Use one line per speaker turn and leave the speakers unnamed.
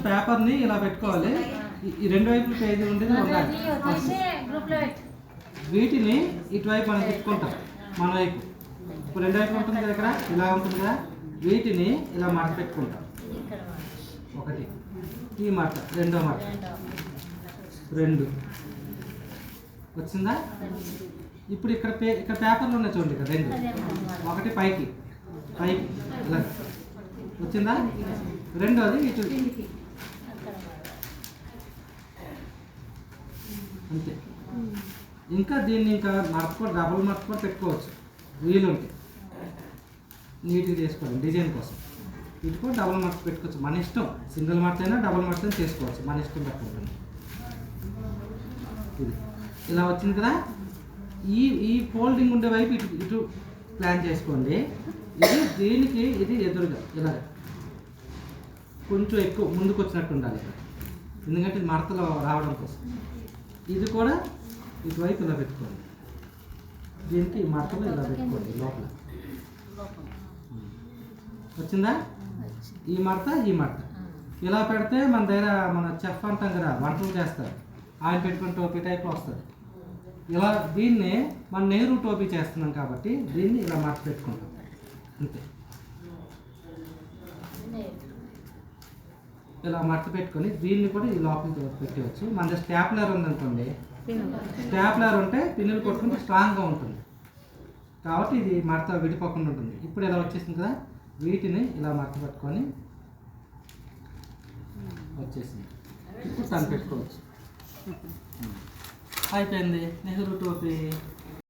పేపర్ని ఇలా పెట్టుకోవాలి. ఈ రెండు వైపులు పేజీ ఉండేది ఉండాలి. వీటిని ఇటువైపు మనం తిప్పుకుంటాం. మన వైపు ఇప్పుడు రెండు వైపు ఉంటుంది కదా, ఇక్కడ ఇలా ఉంటుంది కదా, వీటిని ఇలా మడత పెట్టుకుంటాం. ఒకటి ఈ మడత, రెండో మడత, రెండు వచ్చిందా? ఇప్పుడు ఇక్కడ పేపర్లు ఉన్నాయి చూడండి, ఇక్కడ రెండు, ఒకటి పైకి పైకి ఇలా వచ్చిందా? రెండోది ఇటు అంతే. ఇంకా దీన్ని ఇంకా డబుల్ మడత కూడా పెట్టుకోవచ్చు, వీలు ఉంటే నీట్గా చేసుకోవాలి డిజైన్ కోసం. ఇది కూడా డబుల్ మడత పెట్టుకోవచ్చు, మన ఇష్టం. సింగిల్ మడత అయినా డబుల్ మడత అయినా చేసుకోవచ్చు, మన ఇష్టం పెట్టుకుంటుంది. ఇది ఇలా వచ్చింది కదా. ఈ ఫోల్డింగ్ ఉండే వైపు ఇటు ఇటు ప్లాన్ చేసుకోండి. ఇది దీనికి ఇది ఎదురుగా ఇలా కొంచెం ఎక్కువ ముందుకు వచ్చినట్టు ఉండాలి, ఎందుకంటే మడతలో రావడం కోసం. ఇది కూడా ఇటువైపు ఇలా పెట్టుకోండి, దీనికి మడతలో ఇలా పెట్టుకోండి లోపల. వచ్చిందా? ఈ మడత ఈ మడత ఇలా పెడితే మన దగ్గర మన చెఫ్ అంటాం కదా, వంటలు చేస్తారు, ఆయన పెట్టుకుని టోపీ టైప్లో వస్తుంది. ఇలా దీన్ని మనం నెహ్రూ టోపీ చేస్తున్నాం కాబట్టి దీన్ని ఇలా మడత పెట్టుకుంటాం అంతే. ఇలా మడత పెట్టుకొని దీన్ని కూడా ఈ లోపలికి పెట్టవచ్చు. మన దగ్గర స్టాప్లర్ ఉందనుకోండి, స్టాప్లర్ ఉంటే పిన్నులు కొట్టుకుంటే స్ట్రాంగ్గా ఉంటుంది కాబట్టి ఇది మడత విడిపోకుండా ఉంటుంది. ఇప్పుడు ఇలా వచ్చేసింది కదా, వీటిని ఇలా మడత పెట్టుకొని వచ్చేసింది. ఇప్పుడు తను పెట్టుకోవచ్చు. అయిపోయింది నెహ్రూ టోపీ.